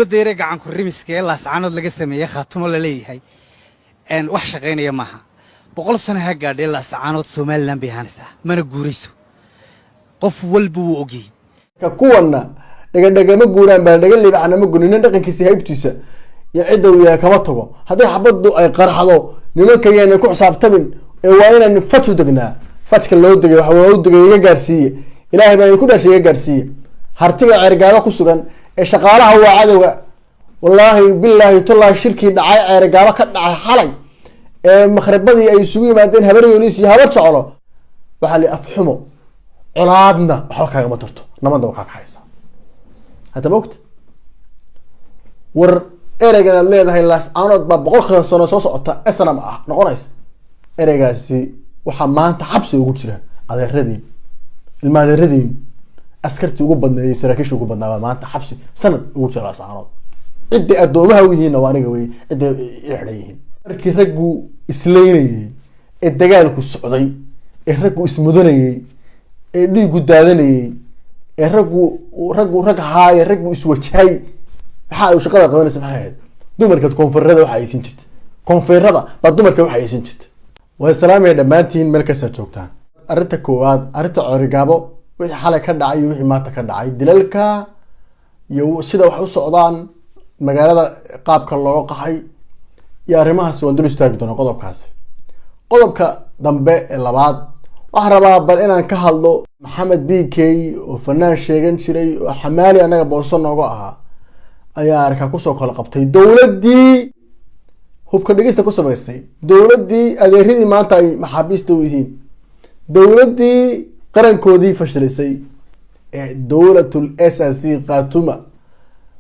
deereega aan ku rimiskee laascaanood laga sameeyay khaatumo la leeyahay wax shaqeynaya maaha 100 sano ha gaadhay laascaanood Soomaaliland bay hanaysaa mana guurayso qof walba uu ogi ka kuwana dhaga ma guuraan baa dhaga libacna ma guunin dhaqankiisa haybtiisa iyo cid uu yahay kama tago haday xabadu ay qarxado nimanka yeena ku xisaabtamin ee waa inaan fatu degnaa fatka loo degay waxa uu degay iga gaarsiiye ilaahay baa ku dhashay iga gaarsiiye hartiga cirgaalo ku sugan ee shaqaalaha waa cadawga wallahi billahi tallahi shirki dhacay cirgaalo ka dhacay xalay ee makhribadii ay isugu yimaadeen habaryoonis iyo habar jeclo waxa li afxumo colaadna waxa kaaga ma tarto namada waxa ka haysa hada waqti war ereygan leedahay laascaanood ba 100 sano soo socota SNM ah noqonays ereygaasi waxa maanta xabsi ugu jira adeeradii ilmaadeeradii askartii ugu badneeyay saraakiisha ugu badnaa maanta xabsi sanad ugu jira laascaanood cid adoomaha wiina waa aniga way cid ixdayeen markii raggu isleeyay ee dagaalku socday ee raggu ismudanayay ee dhiigu daadanayay ee rag haay raggu iswajahay waxa uu shaqada qabanaysa maxay dumarka koonfurada waxa ay siin jirtay koonfurada ba dumarka waxa ay siin jirtay way salaamay dhamaantiin meel kasta joogtaan arinta koowaad arinta corigaabo wixii xalay ka dhacay wixii maanta ka dhacay dilalka iyo sida wax u socdaan magaalada qaabka loo qaxay iyo arrimahaas waan dul istaagi doonaa qodobka dambe ee labaad waxaan rabaa bal inaan ka hadlo Maxamed BK oo fanaan sheegan jiray oo xamaali anaga boosan nooga ahaa ayaa arka ku soo kala qabtay dawladii hubka dhigista ku sameystay dawladii adeeridii maanta ay maxaabiista u yihiin dawladii qarankoodii fashilisay ee dawladul SSC Khaatuma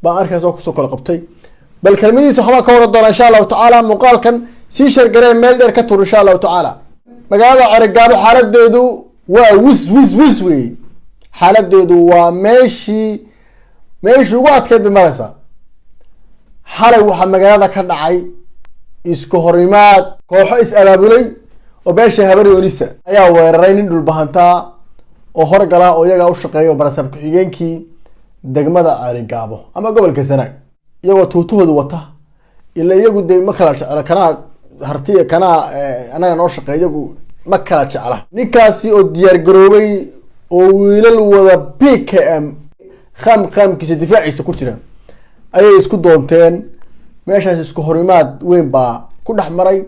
baa arkaas oo ku soo kala qabtay bal kalmadiisa waxa ka wada doona insha Allah ta'ala muuqaalkan si shargareen meel dheer ka tur insha Allah ta'ala magaalada Carigaabo xaaladeedu waa wis way xaaladeedu waa meeshii ugu adkeyd maraysa xalay waxa magaalada ka dhacay isku horimaad kooxo is abaabulay oo beesha habaryonisa ayaa weeraray nin dhul bahantaa oo horgala oo iyaga u shaqeeyo barasab ku xigeenkii degmada Carigaabo ama gobolka Sanaag iyagoo tuutahoodu wata ila iyagu de ma kala jecel kana hartiya kana anaga noo shaqeeyo ma kala jecel ninkaasi oo diyaar garoobay oo wiilal wada PKM khamkiisa difaaciisa ku jira ayay isku doonteen meeshaas isku horimaad weyn baa ku dhaxmaray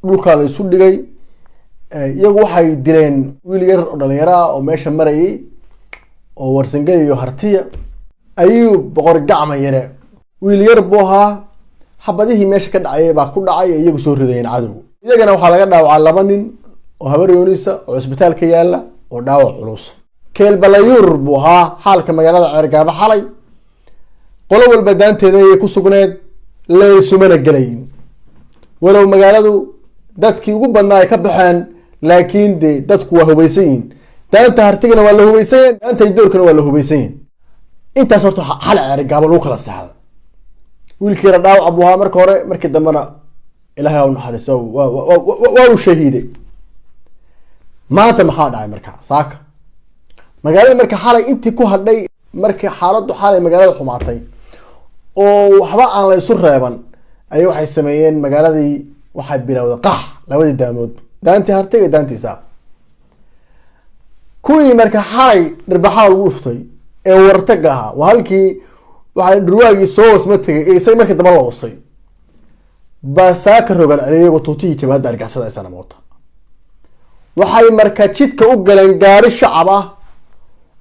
dhulka la isu dhigay iyagu waxay direen wiil yar oo dhalinyaro oo meesha marayay oo warsangay iyo hartiya ayuu boqor gacma yare wiil yar booha xabadihii meesha ka dhacay baa ku dhacay iyagu soo ridayeen cadow iyagana waxa laga dhaawacay 2 nin oo habaryoonisa oo isbitaalka yaala oo dhaawac culus keel balayur booha xaalka magaalada Carigaabo xalay qolo walba daanteeda ay ku sugneed leesumana galayn walow magaaladu dadkii ugu badnaa ay ka baxeen laakiin dadku waa hubaysan daanta hartigana waa la hubaysan daanta doorkana waa la hubaysan intaas horta xal Carigaabo lagu kala saxdo wiilkii radaaw abuha marka hore markii dambana ilaahay uu naxariiso waa uu shahiiday maanta maxaa dhacay marka saaka magaalada marka xalay intii ku hadhay markii xaaladdu xalay magaalada xumaatay oo waxba aan la isu reeban ay waxay sameeyeen magaaladii waxay bilowday qax labadii daamood daantii hartiga daantiisa kuwii marka xalay dhirbaxaa ugu dhuftay ee wartaga ahaa waa halkii waxay dhurwaagii soo wasma tagay ee isay markii daba la wasay basaaka rogan iyagoo tuutihii jabaada argixisada aysan moota waxay marka jidka u galeen gaari shacab ah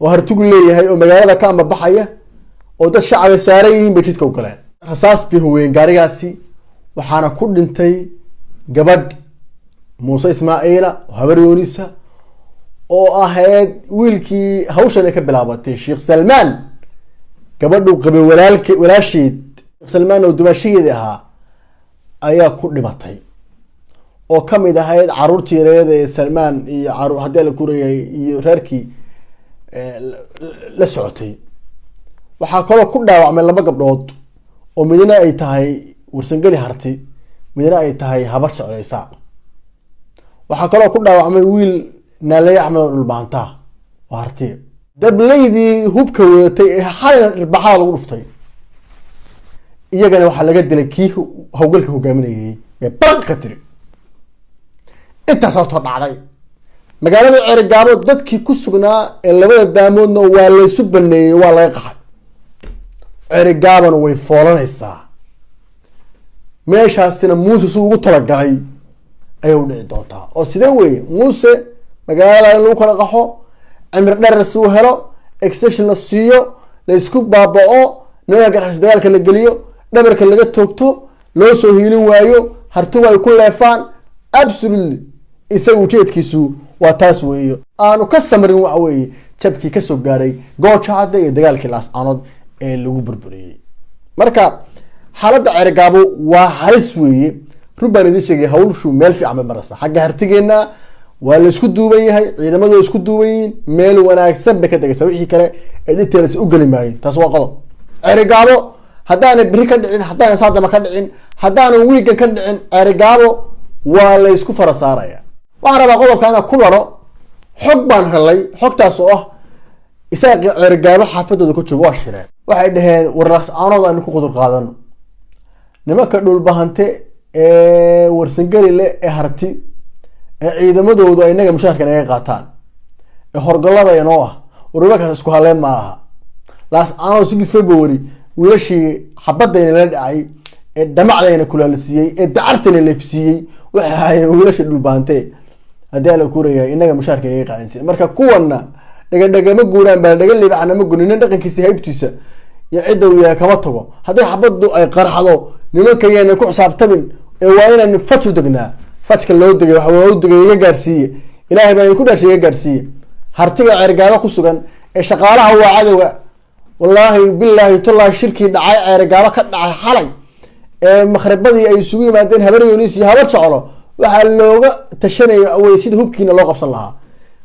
oo hartigu leeyahay oo magaalada ka amba baxaya oo dad shacab saaran yihiin bay jidka u galeen rasaas bi huween gaarigaasi waxaana ku dhintay gabadh Muuse Ismaaciila habaryoonisa oo ahayd wiilkii hawshan ka bilaabatay Sheekh Salmaan gabadhu qabay walaasheed Salmaan oo dumaashigeeda ahaa ayaa ku dhimatay oo kamid ahayd caruurtii yareed ee Salmaan iyo caruur hadii la kuriyay iyo reerkii la socotay waxa kale ku dhaawacmay 2 gabdhood oo midna ay tahay warsangali harti midna ay tahay habar jeclaysa waxa kale ku dhaawacmay wiil naalay Axmed Dhulbaanta oo harti dableydii hubka wadatay ee xalay dhirbaxaa lagu dhuftay iyagana waxaa laga dilay kii howlgalka hogaaminayay ee baranka tiri intaas horta dhacday magaalada Ceerigaabo dadkii ku sugnaa ee labada daamoodna waa la isu baneeyay waa laga qaxay Ceerigaabana way foolanaysaa meeshaasina Muuse suu ugu talagalay ayay u dhici doontaa oo sidee weeye Muuse magaalada in lagu kala qaxo amir dherer suu helo extension la siiyo la isku baaba'o nimanka garxis dagaalka la geliyo dhabarka laga toogto loo soo hiilin waayo hartuba ay ku leefaan absolutely isagu ujeedkiisu waa taas weeyo aanu ka samrin waxa weeye jabkii ka soo gaaray Gooja Cadde iyo dagaalkii Laascaanood ee lagu burburiyay marka xaaladda Ceerigaabo waa halis weeye rubaan idin sheegay hawlshu meel fiican ma maraysa xagga hartigeena waa la isku duuban yahay ciidamadu isku duuban yihiin meel wanaagsan bay ka dagaysaa wixii kale ee details u gali maayeen taas waa qodob Ceerigaabo haddaan biri ka dhicin haddaan saadama ka dhicin haddaan weekend ka dhicin Ceerigaabo waa la isku fara saaraya waxaan rabaa qodobka inaan ku laro xog baan helay xogtaas oo ah isaga Ceerigaabo xaafadooda ku joogo waa shireen waxay dhaheen Laascaanood aan ku qudur qaadano nimanka dhul bahante ee warsangeli leh ee harti ee ciidamadoodu ay naga mushaarkan ay qaataan ee horgalada inoo ah ururka isku haleen ma aha Laascaanood 6 February wiilashii xabadayna la dhacay ee dhamacdayna kula la siiyay ee dacartayna la fsiiyay waxa ay wiilashii dhul bahante hadii la kuurayay inaga mushaarkan ay qaadanayeen marka kuwana dhaga ma guuraan baa dhaga liibacna ma gunin dhaqankiisa haybtiisa ya cid uu yahay kama tago hadii xabadu ay qarxado nimanka yeena ku xisaabtamin ee waa inaan fatu degnaa fatka loo degay waxa uu degay iga gaarsiiye ilaahay baa ku dhashay iga gaarsiiye hartiga Ceerigaabo ku sugan ee shaqaalaha waa cadawga wallahi billahi tallahi shirkii dhacay Ceerigaabo ka dhacay xalay ee makhribadii ay isugu yimaadeen habaryooniis iyo habar jeclo waxa looga tashanayo away sida hubkiina loo qabsan lahaa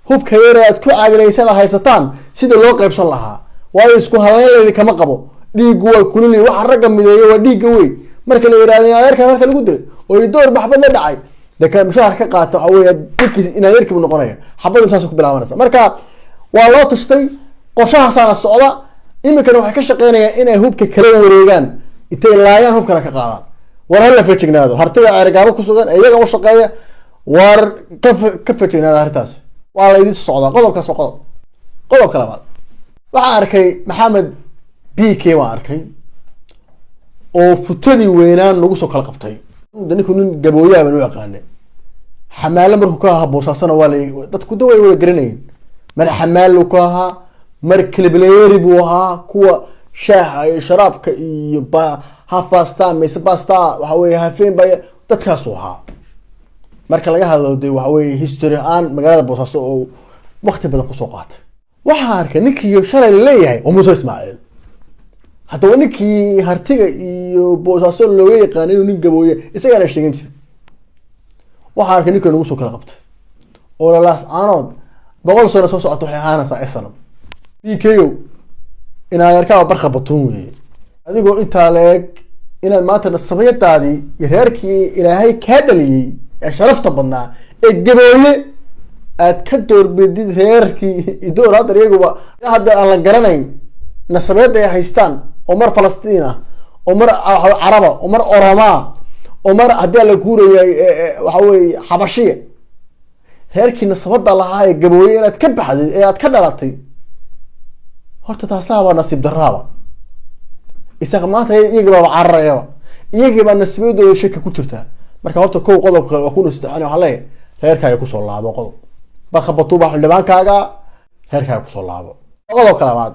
hubka yar aad ku caaglaysan haysataan sida loo qaybsan lahaa waa isku haleelay kama qabo dhiig waa kululi waxa raga mideeyo waa dhiig weey marka la yiraahdo adeerka marka lagu dilay oo door baxbad la dhacay dadka mushaar ka qaata away dadkii in adeerkii u noqonaya xabadu saas ku bilaabanaysa marka waa loo tashtay qorshaha saana socda imika waxay ka shaqeynayaan inay hubka kala wareegaan intay laayaan hubkana ka qaadaan war hal la feejignaado hartiga Ceerigaabo ku sugan iyaga u shaqeeya war ka feejignaado hartaas waa la idin socdaa qodobkaas oo qodobka labaad waxaan arkay Maxamed BK waan arkay oo futadii weynaan lagu soo kala qabtay dadku nin gabooyaha baan u yaqaanay xamaal markuu ka haboosaasana waa dadku daway wada garanayeen mar xamaal uu ka ahaa mar kilibleeri buu ahaa kuwa shaaha iyo sharaabka iyo half pasta mise pasta waxa weeye hafeen bay dadkaas u ahaa marka laga hadlo waxa weeye history aan magaalada Boosaaso oo waqti badan ku soo qaatay waxa arkay ninkii shalay leeyahay oo Muuse Ismaaciil hadda ninkii hartiga iyo Boosaaso looga yaqaan inuu nin gabooye isaga sheegin jiray waxa arkay ninkii lagu soo kala qabtay oo Laascaanood 100 sano soo socoto waxay ahaanaysaa islam BKO in ay arkaa barqa batuun weey adigoo inta leeg inaad maanta sameeyadaadii reerkii Ilaahay ka dhaliyay ee sharafta badnaa ee gabooye aad ka doorbidid reerkii idoor hadda iyaguba hadda aan la garanayn nasabeed ay haystaan oo mar Falastiin ah oo mar Caraba oo mar Oromaa oo mar hadii la guurayay waxa weeye Xabashiye reerkii nasabada lahaa ee gabooye inaad ka baxday ee aad ka dhalatay horta taasaba nasiib daraaba isaga maanta iyaga baa cararayaba iyaga baa nasiibadooda shaki ku jirta marka horta kow qodobka waa ku nasteexan waxa leeyahay reerkaaga ku soo laabo qodob barqa batuuba xildhibaankaaga reerkaaga ku soo laabo qodobka labaad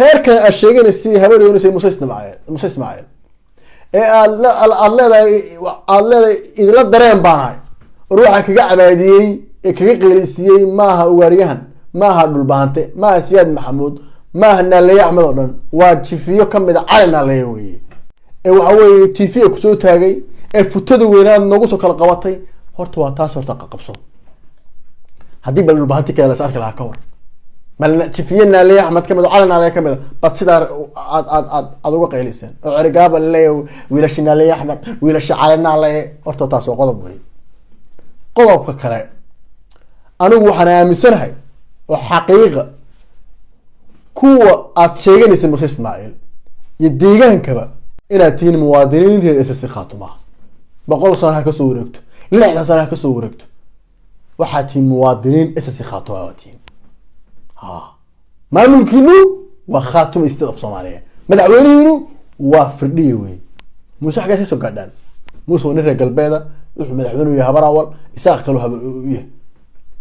reerkan aad sheeganaysi habaryooniis Muuse Ismaaciil ee aad leedahay idila dareen baan ruuxa kaga cabaadiyay ee kaga qeylisiiyay maaha ugaariyahan maaha dhulbaante maaha Siyaad Maxamuud maaha Naaleey Axmed oo dhan waa jifiyo kamid ah cali Naaleey weeye ee waxa weeye TV ku soo taagay ee futada weynaan nagu soo kala qabatay horta waa taas horta qabso hadii bal dhulbaante kale la sarka la ka war bal jifiyo Naaleey Axmed kamid ah cali Naaleey kamid ah bad sida aad uga qeylisan oo Ceerigaabo leeyahay wiilasha Naaleey Axmed wiilasha cali Naaleey horta taas waa qodob weeye qodobka kale anigu waxaan aaminsanahay oo xaqiiqa kuwa aad sheeganaysa Muuse Ismaaciil iyo deegaankaba inaad tihiin muwaadiniinteeda SSC Khaatuma 100 sano ha ka soo wareegto 60 sano ha ka soo wareegto waxaad tihiin muwaadiniin SSC Khaatuma waa tihiin maamulkiinu waa Khaatuma State of Soomaaliya madaxweynihiinu waa firdhiye wey muuse xagga soo gaadhaan muuse wana reer galbeeda wuxuu madaxweynuhu yahay habar awal isaaq kale haba u yahay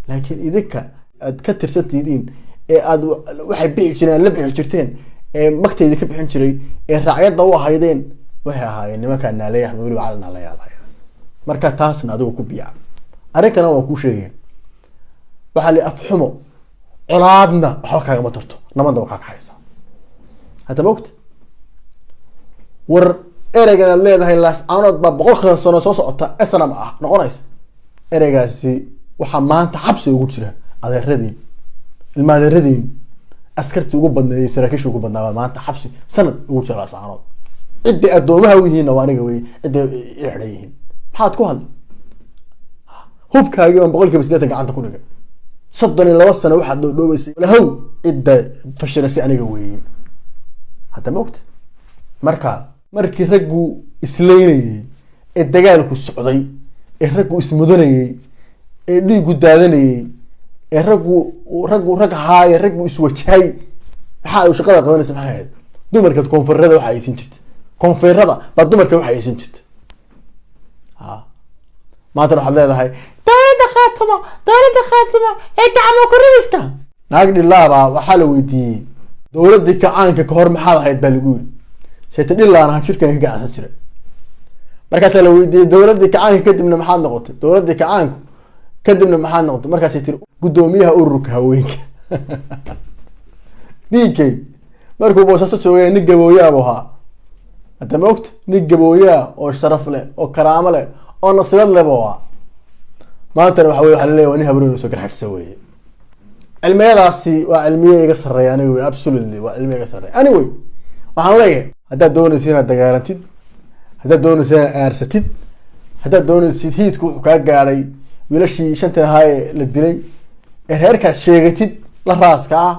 laakiin idinka aad ka tirsantihiin ee aad waxay bixi jireen la bixi jirteen ee magtayda ka bixin jiray ee raaciyada u ahaydeen waxay ahaayeen nimanka naaleeyaha waliba calana la yaabay marka taasna adigu ku biya arinkana waa ku sheegay waxa li afxumo colaadna waxa kaaga ma tarto namada waxa ka haysa hada moogta war ereygan leedahay laas aanad ba 100 sano soo socota asna ma ah noqonays ereygaasi waxa maanta xabsi ugu jira adeeradii ilmaadeeradii askartii ugu badneeyay saraakiisha ugu badnaa maanta xabsi sanad ugu jira laas aanad cidii adoomaha wihiina waa aniga way cidii ixreeyeen maxaad ku hadl hubkaagi oo 100% gacanta ku dhigay 32 sano waxa dhoobay lahow cidda fashilasi aniga way hada moogta markii raggu isleynayay ee dagaalku socday ee raggu ismudanayay ee dhiigu daadanayay ee rag haay raggu iswajahay waxa ay shaqada qabanaysa maxay dumarka koonfurada waxa ay siin jirtay koonfurada ba dumarka waxa ay siin jirtay maanta waxa leedahay dawladda Khaatuma ee gacmo ku ridiska naag dhilaaba waxa la weydiiyay dawladda kacaanka ka hor maxaa ahayd baa lagu yiri saytid ilaana shirkan ka gacan jira markaas la weydiiyay dawladda kacaanka kadibna maxaad noqotay dawladda kacaanku kadibna maxaad noqotay markaas ay tiri gudoomiyaha ururka haweenka ninkay markuu boosaaso joogay nin gabooyaa ahaa hada moogta nin gabooyaa oo sharaf leh oo karaamo leh oo nasiibad leh baa maanta waxa la leeyahay nin habroodo soo garxadsa weeye cilmiyadaasi waa cilmiye iga sareeya aniga absolutely waa cilmiye iga sareeya anyway waxaan leeyahay haddaad doonaysid inaad dagaalantid haddaad doonaysid inaad aarsatid haddaad doonaysid hiidku wuxuu kaa gaadhay wiilashii shanta ahaa ee la dilay ee reerkaas sheegatid la raaska ah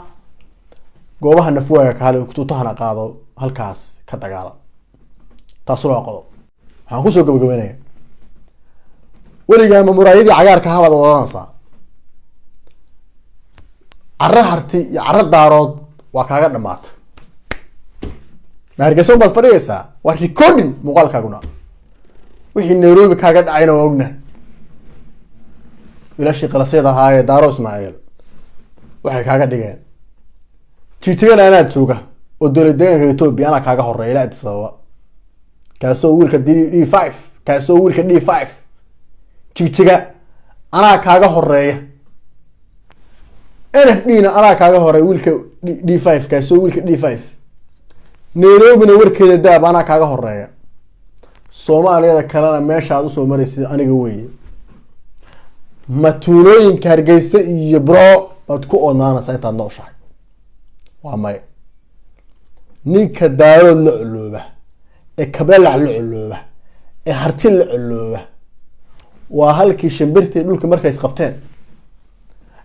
goobaha nafwaaga kaale kututahana qaado halkaas ka dagaala taas loo qodo waxaan kusoo gabagabeynaya weligaa ma muraayadii cagaarka habad wadanaysaa carra harti iyo carra daarood waa kaaga dhamaatay maargeyso baad fadhiyaysaa waa recording muuqaalkaaguna wixii Nairobi kaaga dhacayna waa ognahay wiilashii qalasyada ahaa ee daaro Ismaaciil waxay kaaga dhigeen jiitigan anaa jooga oo dowladda deegaanka Itoobiya ana kaaga horeeyay Addis Ababa kaasoo wiilka D5 kaasoo wiilka D5 jiitiga ana kaaga horeeya NFD na ana kaaga horeeya wiilka D5 kaasoo wiilka D5 Nairobi na warkeeda daab ana kaaga horeeya Soomaaliyada kalena meesha aad u soo maraysid aniga weeye matuulooyinka Hargeysa iyo bro aad ku onaanaysaa intaad nooshahay waa may ninka daaro la culooba ee kabla la culooba ee harti la culooba waa halkii shimbirtii dhulka markay isqabteen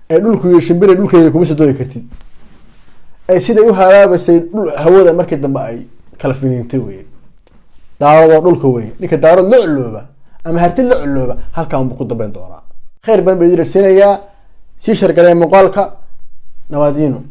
ee dhulku iyo shimbirtii dhulkeeda kuma soo dooyi kartid ay sida u hawaabaysay hawada markii dambe ay kala finiintay weeye daaro dhulka weeye ninka daaro la culooba ama harti la culooba halkaan buu ku dambeyn doonaa خير بان بيدير سينيا سيشر قليل مقالك نوادينو